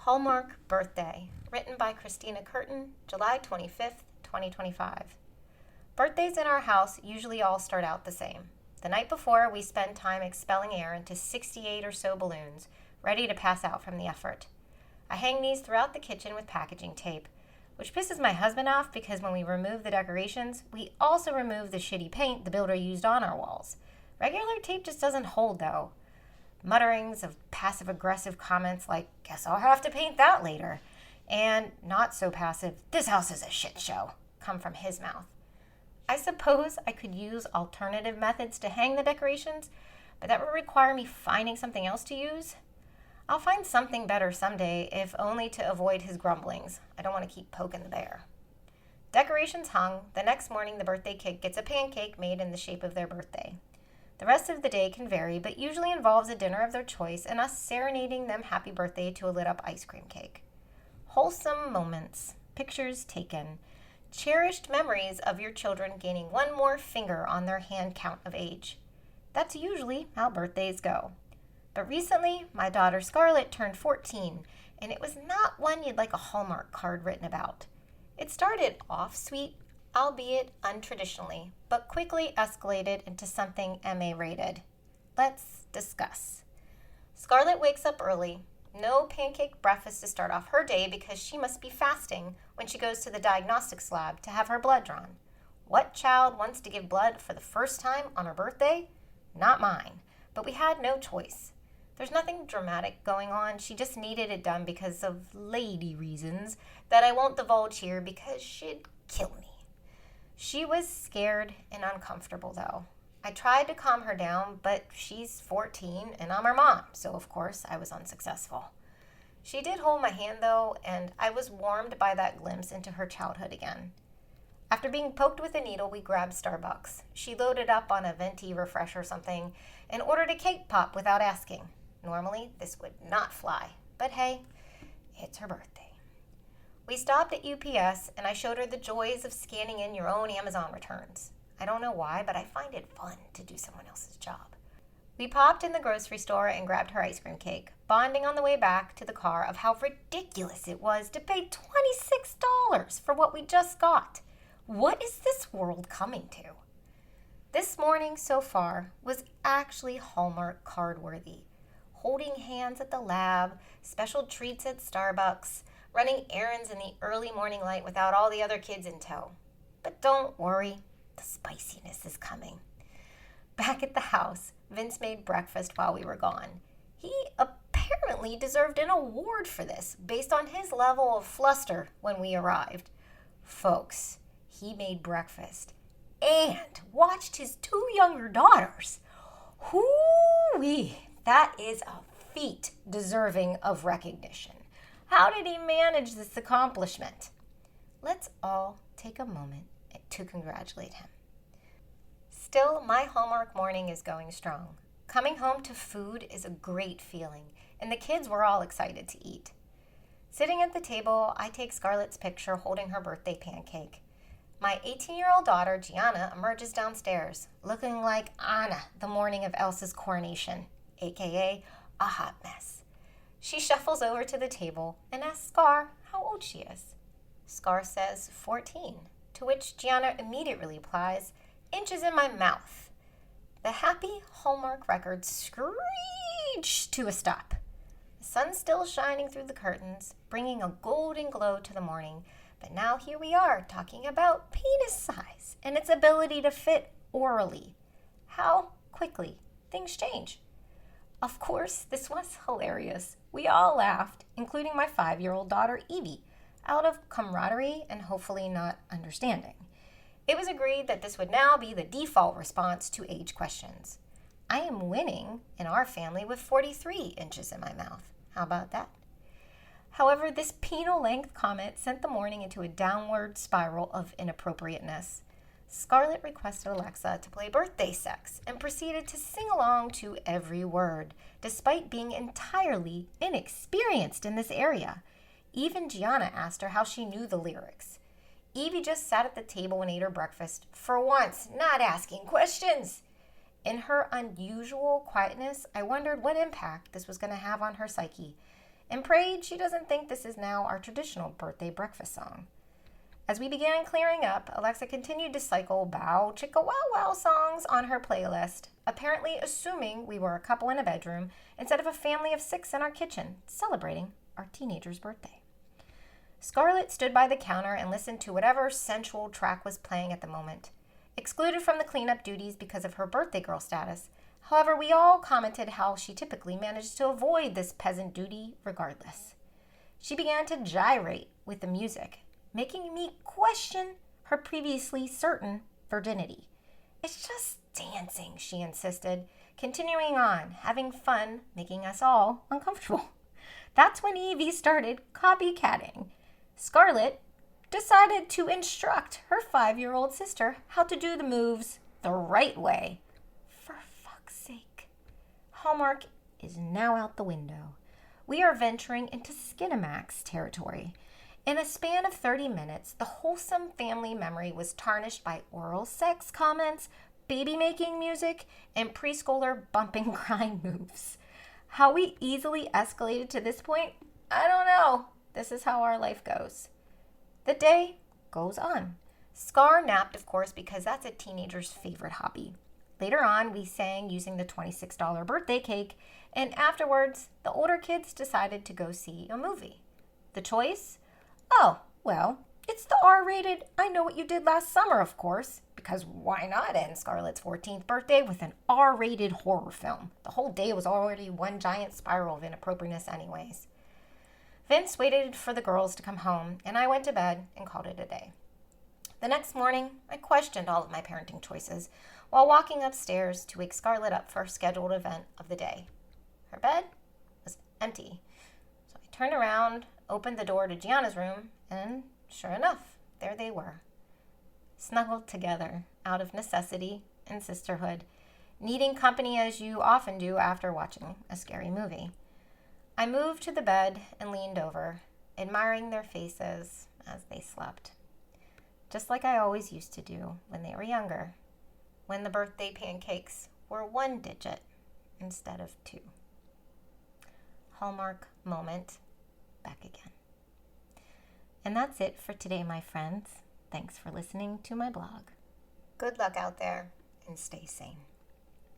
Hallmark Birthday, written by Christina Curtin, July 25th, 2025. Birthdays in our house usually all start out the same. The night before, we spend time expelling air into 68 or so balloons, ready to pass out from the effort. I hang these throughout the kitchen with packaging tape, which pisses my husband off because when we remove the decorations, we also remove the shitty paint the builder used on our walls. Regular tape just doesn't hold, though. Mutterings of passive-aggressive comments like, "Guess I'll have to paint that later," and not so passive, "This house is a shit show," come from his mouth. I suppose I could use alternative methods to hang the decorations, but that would require me finding something else to use. I'll find something better someday, if only to avoid his grumblings. I don't want to keep poking the bear. Decorations hung, the next morning the birthday cake gets a pancake made in the shape of their birthday. The rest of the day can vary, but usually involves a dinner of their choice and us serenading them happy birthday to a lit-up ice cream cake. Wholesome moments, pictures taken, cherished memories of your children gaining one more finger on their hand count of age. That's usually how birthdays go. But recently, my daughter Scarlett turned 14, and it was not one you'd like a Hallmark card written about. It started off sweet, albeit untraditionally, but quickly escalated into something MA rated. Let's discuss. Scarlett wakes up early. No pancake breakfast to start off her day because she must be fasting when she goes to the diagnostics lab to have her blood drawn. What child wants to give blood for the first time on her birthday? Not mine, but we had no choice. There's nothing dramatic going on. She just needed it done because of lady reasons that I won't divulge here because she'd kill me. She was scared and uncomfortable, though. I tried to calm her down, but she's 14 and I'm her mom, so of course I was unsuccessful. She did hold my hand, though, and I was warmed by that glimpse into her childhood again. After being poked with a needle, we grabbed Starbucks. She loaded up on a venti refresh or something and ordered a cake pop without asking. Normally, this would not fly, but hey, it's her birthday. We stopped at UPS, and I showed her the joys of scanning in your own Amazon returns. I don't know why, but I find it fun to do someone else's job. We popped in the grocery store and grabbed her ice cream cake, bonding on the way back to the car of how ridiculous it was to pay $26 for what we just got. What is this world coming to? This morning so far was actually Hallmark card worthy. Holding hands at the lab, special treats at Starbucks, running errands in the early morning light without all the other kids in tow. But don't worry, the spiciness is coming. Back at the house, Vince made breakfast while we were gone. He apparently deserved an award for this, based on his level of fluster when we arrived. Folks, he made breakfast and watched his two younger daughters. Hoo-wee, that is a feat deserving of recognition. How did he manage this accomplishment? Let's all take a moment to congratulate him. Still, my Hallmark morning is going strong. Coming home to food is a great feeling, and the kids were all excited to eat. Sitting at the table, I take Scarlett's picture holding her birthday pancake. My 18-year-old daughter, Gianna, emerges downstairs, looking like Anna the morning of Elsa's coronation, aka a hot mess. She shuffles over to the table and asks Scar how old she is. Scar says 14, to which Gianna immediately replies, "Inches in my mouth." The happy Hallmark record screeched to a stop. The sun's still shining through the curtains, bringing a golden glow to the morning, but now here we are talking about penis size and its ability to fit orally. How quickly things change. Of course, this was hilarious. We all laughed, including my 5-year-old daughter, Evie, out of camaraderie and hopefully not understanding. It was agreed that this would now be the default response to age questions. I am winning in our family with 43 inches in my mouth. How about that? However, this penal-length comment sent the morning into a downward spiral of inappropriateness. Scarlett requested Alexa to play birthday sex and proceeded to sing along to every word, despite being entirely inexperienced in this area. Even Gianna asked her how she knew the lyrics. Evie just sat at the table and ate her breakfast, for once not asking questions. In her unusual quietness, I wondered what impact this was going to have on her psyche. and prayed she doesn't think this is now our traditional birthday breakfast song. As we began clearing up, Alexa continued to cycle Bow Chicka Wow Wow songs on her playlist, apparently assuming we were a couple in a bedroom instead of a family of 6 in our kitchen, celebrating our teenager's birthday. Scarlett stood by the counter and listened to whatever sensual track was playing at the moment. Excluded from the cleanup duties because of her birthday girl status, however, we all commented how she typically managed to avoid this peasant duty regardless. She began to gyrate with the music, making me question her previously certain virginity. "It's just dancing," she insisted, continuing on, having fun, making us all uncomfortable. That's when Evie started copycatting. Scarlett decided to instruct her 5-year-old sister how to do the moves the right way. For fuck's sake. Hallmark is now out the window. We are venturing into Skinamax territory. In a span of 30 minutes, the wholesome family memory was tarnished by oral sex comments, baby-making music, and preschooler bump and grind moves. How we easily escalated to this point, I don't know. This is how our life goes. The day goes on. Scar napped, of course, because that's a teenager's favorite hobby. Later on, we sang using the $26 birthday cake, and afterwards, the older kids decided to go see a movie. The choice? Oh, well, it's the R-rated I Know What You Did Last Summer, of course, because why not end Scarlett's 14th birthday with an R-rated horror film? The whole day was already one giant spiral of inappropriateness anyways. Vince waited for the girls to come home, and I went to bed and called it a day. The next morning, I questioned all of my parenting choices while walking upstairs to wake Scarlett up for our scheduled event of the day. Her bed was empty, so I turned around, opened the door to Gianna's room, and sure enough, there they were, snuggled together out of necessity and sisterhood, needing company as you often do after watching a scary movie. I moved to the bed and leaned over, admiring their faces as they slept, just like I always used to do when they were younger, when the birthday pancakes were 1 digit instead of 2. Hallmark moment. Back again. And that's it for today, my friends. Thanks for listening to my blog. Good luck out there and stay sane.